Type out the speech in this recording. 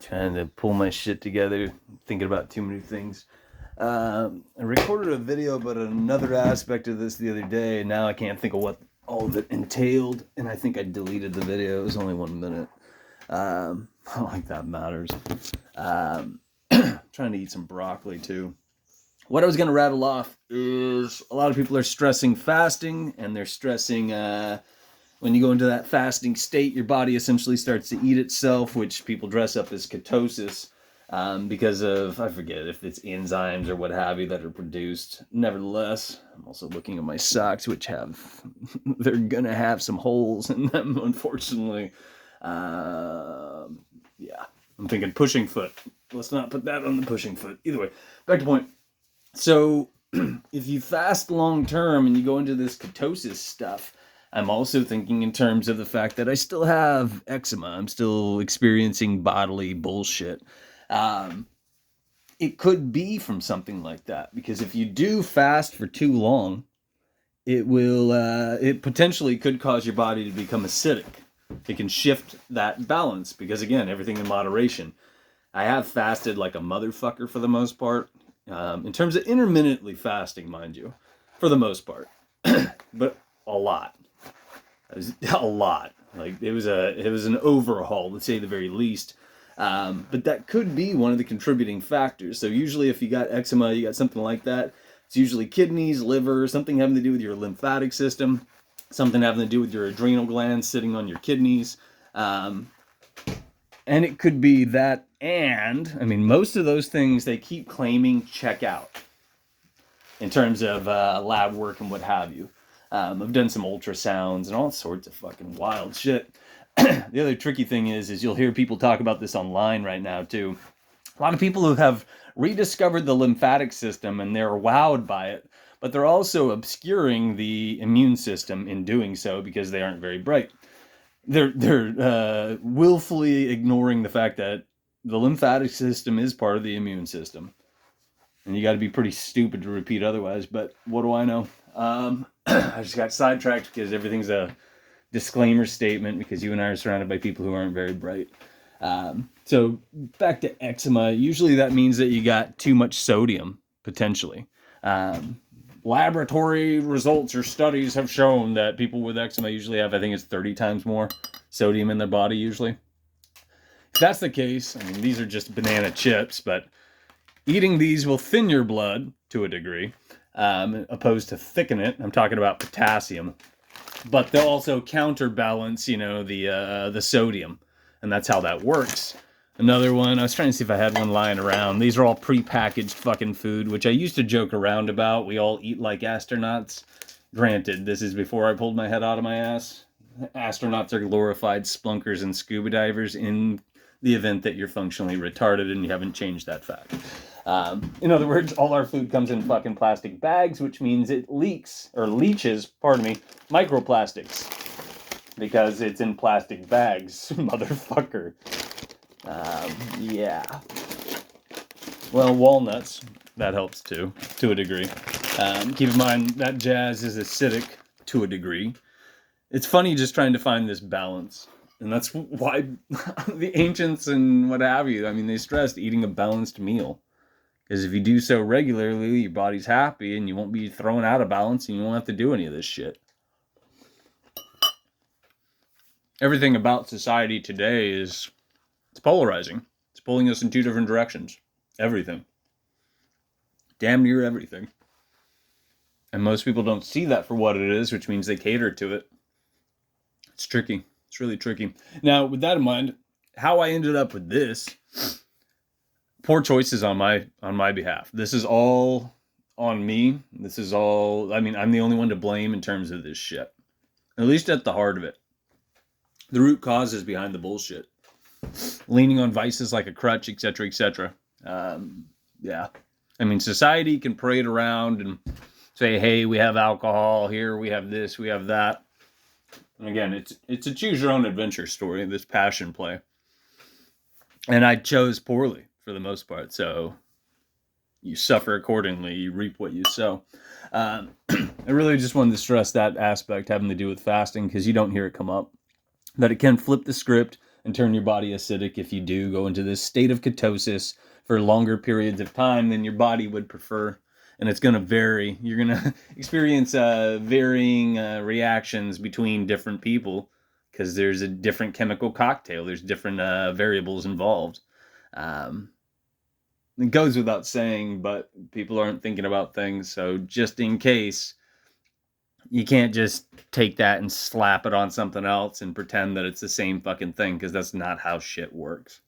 Trying to pull my shit together, thinking about too many things. I recorded a video about another aspect of this the other day, and now I can't think of what all of it entailed, and I think I deleted the video. It was only 1 minute. I don't think that matters. Trying to eat some broccoli too. What I was going to rattle off is a lot of people are stressing fasting, and they're stressing when you go into that fasting state, your body essentially starts to eat itself, which people dress up as ketosis because of, I forget if it's enzymes or what have you that are produced. Nevertheless, I'm also looking at my socks, which have, they're going to have some holes in them, unfortunately. Yeah, I'm thinking pushing foot. Let's not put that on the pushing foot. Either way, back to point. So if you fast long term and you go into this ketosis stuff, I'm also thinking in terms of the fact that I still have eczema. I'm still experiencing bodily bullshit. It could be from something like that, because if you do fast for too long, it potentially could cause your body to become acidic. It can shift that balance because, again, everything in moderation. I have fasted like a motherfucker for the most part. In terms of intermittently fasting, mind you, for the most part, but a lot. It was a lot. Like it was an overhaul, let's say the very least. But that could be one of the contributing factors. So usually if you got eczema, you got something like that, it's usually kidneys, liver, something having to do with your lymphatic system, something having to do with your adrenal glands sitting on your kidneys. And it could be that, and I mean, most of those things they keep claiming check out in terms of lab work and what have you. I've done some ultrasounds and all sorts of fucking wild shit. The other tricky thing is you'll hear people talk about this online right now too. A lot of people who have rediscovered the lymphatic system and they're wowed by it, but they're also obscuring the immune system in doing so because they aren't very bright. They're willfully ignoring the fact that the lymphatic system is part of the immune system. And you got to be pretty stupid to repeat otherwise, but what do I know? I just got sidetracked because everything's a disclaimer statement because you and I are surrounded by people who aren't very bright. So back to eczema, usually that means that you got too much sodium, potentially. Laboratory results or studies have shown that people with eczema usually have, I think it's 30 times more sodium in their body usually. If that's the case, I mean, these are just banana chips, but eating these will thin your blood to a degree, opposed to thicken it. I'm talking about potassium, but they'll also counterbalance, the sodium, and that's how that works. Another one, I was trying to see if I had one lying around. These are all prepackaged fucking food, which I used to joke around about. We all eat like astronauts. Granted, this is before I pulled my head out of my ass. Astronauts are glorified splunkers and scuba divers in the event that you're functionally retarded and you haven't changed that fact. In other words, all our food comes in fucking plastic bags, which means it leaches, microplastics. Because it's in plastic bags, motherfucker. Yeah. Well, walnuts, that helps too, to a degree. Keep in mind, that jazz is acidic to a degree. It's funny just trying to find this balance. And that's why the ancients and what have you, I mean, they stressed eating a balanced meal. Because if you do so regularly, your body's happy and you won't be thrown out of balance and you won't have to do any of this shit. Everything about society today it's polarizing. It's pulling us in two different directions. Everything. Damn near everything. And most people don't see that for what it is, which means they cater to it. It's tricky. It's really tricky. Now, with that in mind, how I ended up with this, poor choices on my behalf. This is all on me. This is all, I mean, I'm the only one to blame in terms of this shit. At least at the heart of it. The root cause is behind the bullshit. Leaning on vices like a crutch, etc., etc. Yeah. I mean, society can parade around and say, hey, we have alcohol here, we have this, we have that. And again, it's a choose your own adventure story, this passion play. And I chose poorly for the most part, so you suffer accordingly, you reap what you sow. I really just wanted to stress that aspect having to do with fasting because you don't hear it come up. That it can flip the script and turn your body acidic if you do go into this state of ketosis for longer periods of time than your body would prefer. And it's going to vary. You're going to experience varying reactions between different people because there's a different chemical cocktail. There's different variables involved. It goes without saying, but people aren't thinking about things. So just in case, you can't just take that and slap it on something else and pretend that it's the same fucking thing, because that's not how shit works.